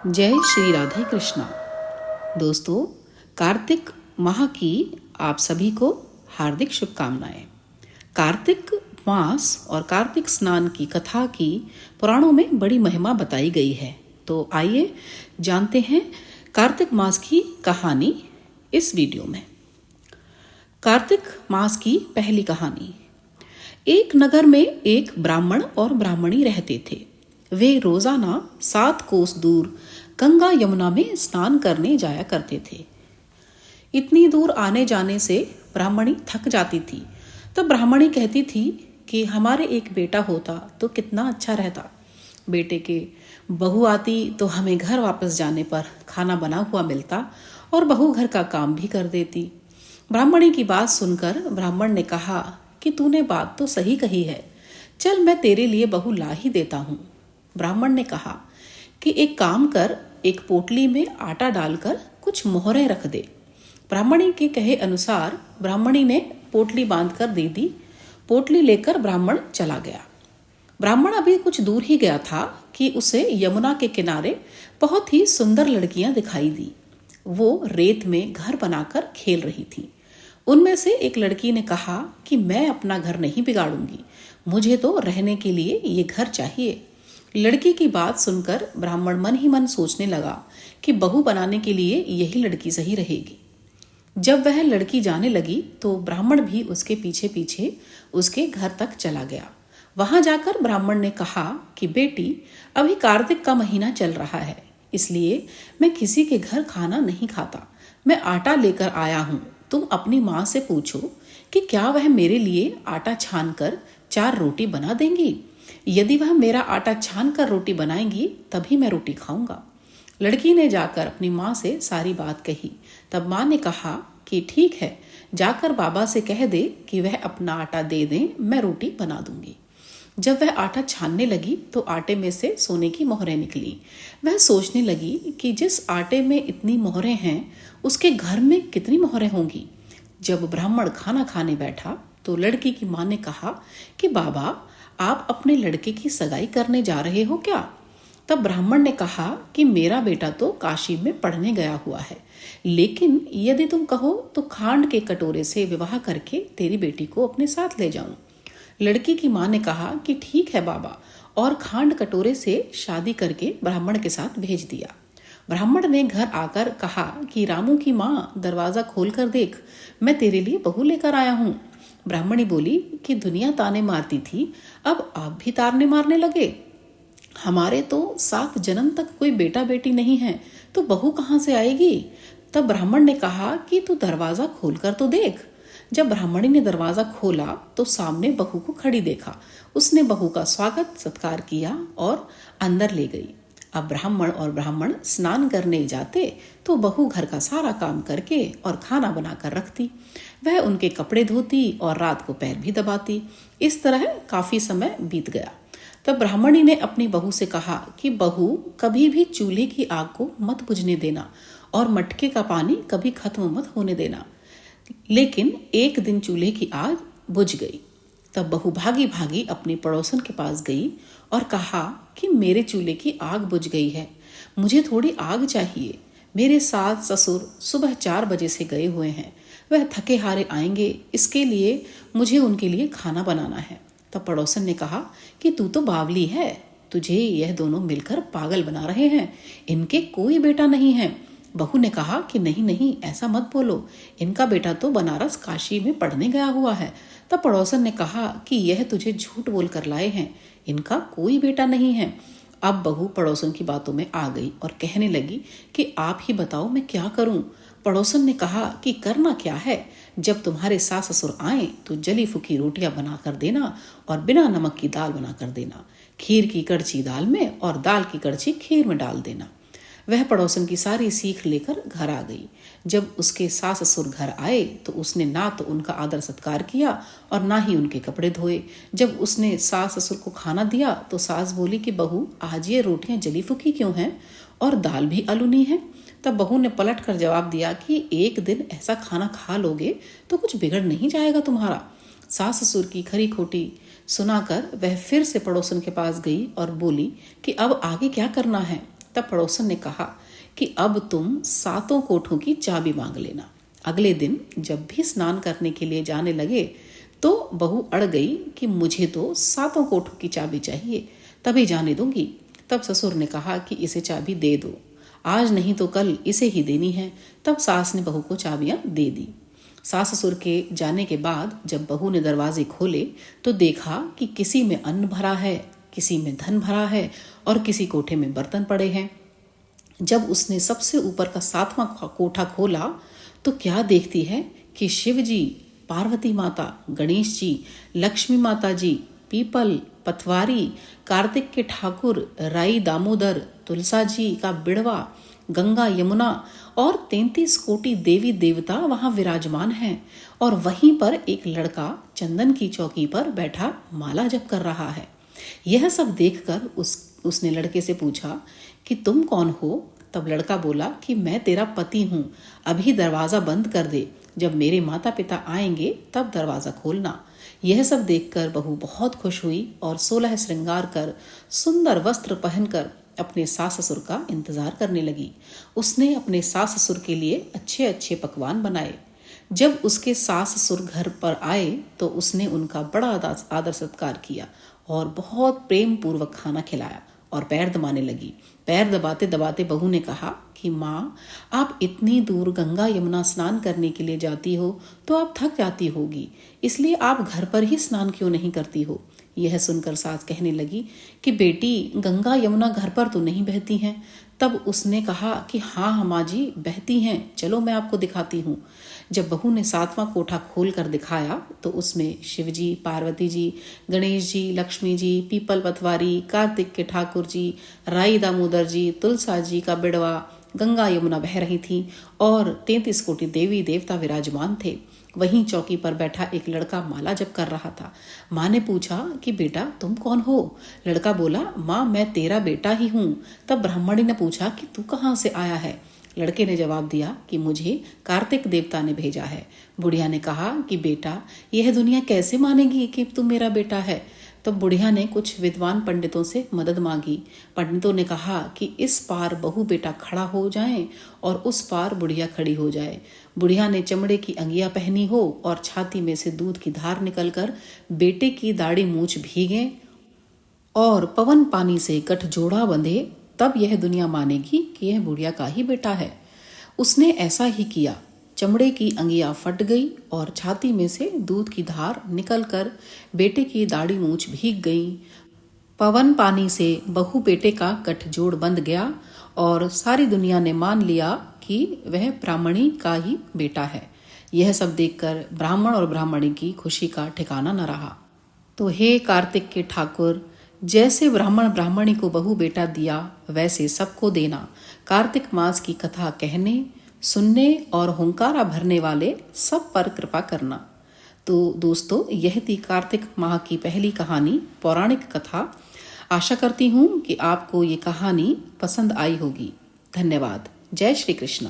जय श्री राधे कृष्णा। दोस्तों, कार्तिक माह की आप सभी को हार्दिक शुभकामनाएं। कार्तिक मास और कार्तिक स्नान की कथा की पुराणों में बड़ी महिमा बताई गई है। तो आइए जानते हैं कार्तिक मास की कहानी इस वीडियो में। कार्तिक मास की पहली कहानी। एक नगर में एक ब्राह्मण और ब्राह्मणी रहते थे। वे रोजाना 7 कोस दूर गंगा यमुना में स्नान करने जाया करते थे। इतनी दूर आने जाने से ब्राह्मणी थक जाती थी। तब ब्राह्मणी कहती थी कि हमारे एक बेटा होता तो कितना अच्छा रहता। बेटे के बहू आती तो हमें घर वापस जाने पर खाना बना हुआ मिलता और बहू घर का काम भी कर देती। ब्राह्मणी की बात सुनकर ब्राह्मण ने कहा कि तूने बात तो सही कही है, चल मैं तेरे लिए बहू ला ही देता हूँ। ब्राह्मण ने कहा कि एक काम कर, एक पोटली में आटा डालकर कुछ मोहरें रख दे। ब्राह्मणी के कहे अनुसार ब्राह्मणी ने पोटली बांधकर दे दी। पोटली लेकर ब्राह्मण चला गया। ब्राह्मण अभी कुछ दूर ही गया था कि उसे यमुना के किनारे बहुत ही सुंदर लड़कियां दिखाई दी। वो रेत में घर बनाकर खेल रही थी। उनमें से एक लड़की ने कहा कि मैं अपना घर नहीं बिगाड़ूंगी, मुझे तो रहने के लिए ये घर चाहिए। लड़की की बात सुनकर ब्राह्मण मन ही मन सोचने लगा कि बहू बनाने के लिए यही लड़की सही रहेगी। जब वह लड़की जाने लगी तो ब्राह्मण भी उसके पीछे पीछे उसके घर तक चला गया। वहां जाकर ब्राह्मण ने कहा कि बेटी, अभी कार्तिक का महीना चल रहा है, इसलिए मैं किसी के घर खाना नहीं खाता। मैं आटा लेकर आया हूं, तुम अपनी माँ से पूछो कि क्या वह मेरे लिए आटा छान कर 4 रोटी बना देंगी। यदि वह मेरा आटा छान कर रोटी बनाएंगी तभी मैं रोटी खाऊंगा। लड़की ने जाकर अपनी माँ से सारी बात कही। तब माँ ने कहा कि ठीक है, जाकर बाबा से कह दे कि वह अपना आटा दे दें, मैं रोटी बना दूंगी। जब वह आटा छानने लगी तो आटे में से सोने की मोहरें निकली। वह सोचने लगी कि जिस आटे में इतनी मोहरें हैं उसके घर में कितनी मोहरें होंगी। जब ब्राह्मण खाना खाने बैठा तो लड़की की माँ ने कहा कि बाबा, आप अपने लड़के की सगाई करने जा रहे हो क्या? तब ब्राह्मण ने कहा कि मेरा बेटा तो काशी में पढ़ने गया हुआ है, लेकिन यदि तुम कहो तो खांड के कटोरे से विवाह करके तेरी बेटी को अपने साथ ले जाऊं। लड़की की माँ ने कहा कि ठीक है बाबा, और खांड कटोरे से शादी करके ब्राह्मण के साथ भेज दिया। ब्राह्मण ने घर आकर कहा कि रामू की माँ, दरवाजा खोल कर देख, मैं तेरे लिए बहू लेकर आया हूँ। ब्राह्मणी बोली कि दुनिया ताने मारती थी, अब आप भी तारने मारने लगे। हमारे तो 7 जन्म तक कोई बेटा बेटी नहीं है, तो बहू कहाँ से आएगी? तब ब्राह्मण ने कहा कि तू दरवाजा खोलकर तो देख। जब ब्राह्मणी ने दरवाजा खोला तो सामने बहू को खड़ी देखा। उसने बहू का स्वागत सत्कार किया और अंदर ले गई। अब ब्राह्मण और ब्राह्मण स्नान करने जाते तो बहू घर का सारा काम करके और खाना बनाकर रखती। वह उनके कपड़े धोती और रात को पैर भी दबाती। इस तरह काफी समय बीत गया। तब ब्राह्मणी ने अपनी बहू से कहा कि बहू, कभी भी चूल्हे की आग को मत बुझने देना और मटके का पानी कभी खत्म मत होने देना। लेकिन एक दिन चूल्हे की आग बुझ गई। तब बहू भागी भागी अपनी पड़ोसन के पास गई और कहा कि मेरे चूल्हे की आग बुझ गई है, मुझे थोड़ी आग चाहिए। मेरे सास ससुर सुबह 4 बजे से गए हुए हैं, वह थके हारे आएंगे, इसके लिए मुझे उनके लिए खाना बनाना है। तब पड़ोसन ने कहा कि तू तो बावली है, तुझे यह दोनों मिलकर पागल बना रहे हैं, इनके कोई बेटा नहीं है। बहू ने कहा कि नहीं नहीं, ऐसा मत बोलो, इनका बेटा तो बनारस काशी में पढ़ने गया हुआ है। तब पड़ोसन ने कहा कि यह तुझे झूठ बोल कर लाए हैं, इनका कोई बेटा नहीं है। अब बहू पड़ोसन की बातों में आ गई और कहने लगी कि आप ही बताओ मैं क्या करूं। पड़ोसन ने कहा कि करना क्या है, जब तुम्हारे सास ससुर आए तो जली फूकी रोटियां बना कर देना और बिना नमक की दाल बना कर देना, खीर की कड़छी दाल में और दाल की कड़छी खीर में डाल देना। वह पड़ोसन की सारी सीख लेकर घर आ गई। जब उसके सास ससुर घर आए तो उसने ना तो उनका आदर सत्कार किया और ना ही उनके कपड़े धोए। जब उसने सास ससुर को खाना दिया तो सास बोली कि बहू, आज ये रोटियां जली फूकी क्यों हैं और दाल भी आलूनी है। तब बहू ने पलट कर जवाब दिया कि एक दिन ऐसा खाना खा लोगे तो कुछ बिगड़ नहीं जाएगा तुम्हारा। सास ससुर की खरी खोटी सुनाकर वह फिर से पड़ोसन के पास गई और बोली कि अब आगे क्या करना है। तब पड़ोसन ने कहा कि अब तुम 7 कोठों की चाबी मांग लेना। अगले दिन जब भी स्नान करने के लिए जाने लगे तो बहू अड़ गई कि मुझे तो 7 कोठों की चाबी चाहिए, तभी जाने दूंगी। तब ससुर ने कहा कि इसे चाबी दे दो, आज नहीं तो कल इसे ही देनी है। तब सास ने बहू को चाबियां दे दी। सास ससुर के जाने के बाद जब बहू ने दरवाजे खोले तो देखा कि किसी में अन्न भरा है, किसी में धन भरा है और किसी कोठे में बर्तन पड़े हैं। जब उसने सबसे ऊपर का 7वां कोठा खोला तो क्या देखती है कि शिव जी, पार्वती माता, गणेश जी, लक्ष्मी माता जी, पीपल, पथवारी, कार्तिक के ठाकुर, राई दामोदर, तुलसा जी का बिड़वा, गंगा यमुना और 33 कोटि देवी देवता वहां विराजमान हैं। और वहीं पर एक लड़का चंदन की चौकी पर बैठा माला जप कर रहा है। यह सब देखकर उसने लड़के से पूछा कि तुम कौन हो? तब लड़का बोला कि मैं तेरा पति हूँ, अभी दरवाजा बंद कर दे, जब मेरे माता पिता आएंगे तब दरवाजा खोलना। यह सब देखकर बहू बहुत खुश हुई और 16 श्रृंगार कर सुंदर वस्त्र पहनकर अपने सास ससुर का इंतजार करने लगी। उसने अपने सास ससुर के लिए अच्छे अच्छे पकवान बनाए। जब उसके सास ससुर घर पर आए तो उसने उनका बड़ा आदर सत्कार किया और बहुत प्रेम पूर्वक खाना खिलाया और पैर दबाने लगी। पैर दबाते दबाते बहू ने कहा कि माँ, आप इतनी दूर गंगा यमुना स्नान करने के लिए जाती हो तो आप थक जाती होगी, इसलिए आप घर पर ही स्नान क्यों नहीं करती हो? यह सुनकर सास कहने लगी कि बेटी, गंगा यमुना घर पर तो नहीं बहती हैं। तब उसने कहा कि हाँ माँ जी, बहती हैं, चलो मैं आपको दिखाती हूँ। जब बहू ने 7वां कोठा खोल कर दिखाया तो उसमें शिवजी, पार्वती जी, गणेश जी, लक्ष्मी जी, पीपल पथवारी, कार्तिक के ठाकुर जी, राई दामोदर जी, तुलसा जी का बिड़वा, गंगा यमुना बह रही थी और 33 कोटि देवी देवता विराजमान थे। वहीं चौकी पर बैठा एक लड़का माला जप कर रहा था। माँ ने पूछा कि बेटा, तुम कौन हो? लड़का बोला, माँ, मैं तेरा बेटा ही हूँ। तब ब्राह्मणी ने पूछा कि तू कहाँ से आया है? लड़के ने जवाब दिया कि मुझे कार्तिक देवता ने भेजा है। बुढ़िया ने कहा कि बेटा, यह दुनिया कैसे मानेगी कि तू मेरा बेटा है? तब बुढ़िया ने कुछ विद्वान पंडितों से मदद मांगी। पंडितों ने कहा कि इस पार बहू बेटा खड़ा हो जाएं और उस पार बुढ़िया खड़ी हो जाए। बुढ़िया ने चमड़े की अंगिया पहनी हो और छाती में से दूध की धार निकलकर बेटे की दाढ़ी मूछ भीगे और पवन पानी से गठजोड़ा बंधे, तब यह दुनिया मानेगी कि यह बुढ़िया का ही बेटा है। उसने ऐसा ही किया। चमड़े की अंगिया फट गई और छाती में से दूध की धार निकलकर बेटे की दाढ़ी मूछ भीग गई। पवन पानी से बहू बेटे का गठजोड़ बंध गया और सारी दुनिया ने मान लिया कि वह ब्राह्मणी का ही बेटा है। यह सब देखकर ब्राह्मण और ब्राह्मणी की खुशी का ठिकाना न रहा। तो हे कार्तिक के ठाकुर, जैसे ब्राह्मण ब्राह्मणी को बहू बेटा दिया वैसे सबको देना। कार्तिक मास की कथा कहने, सुनने और हुंकारा भरने वाले सब पर कृपा करना। तो दोस्तों, यह थी कार्तिक माह की पहली कहानी, पौराणिक कथा। आशा करती हूँ कि आपको ये कहानी पसंद आई होगी। धन्यवाद। जय श्री कृष्ण।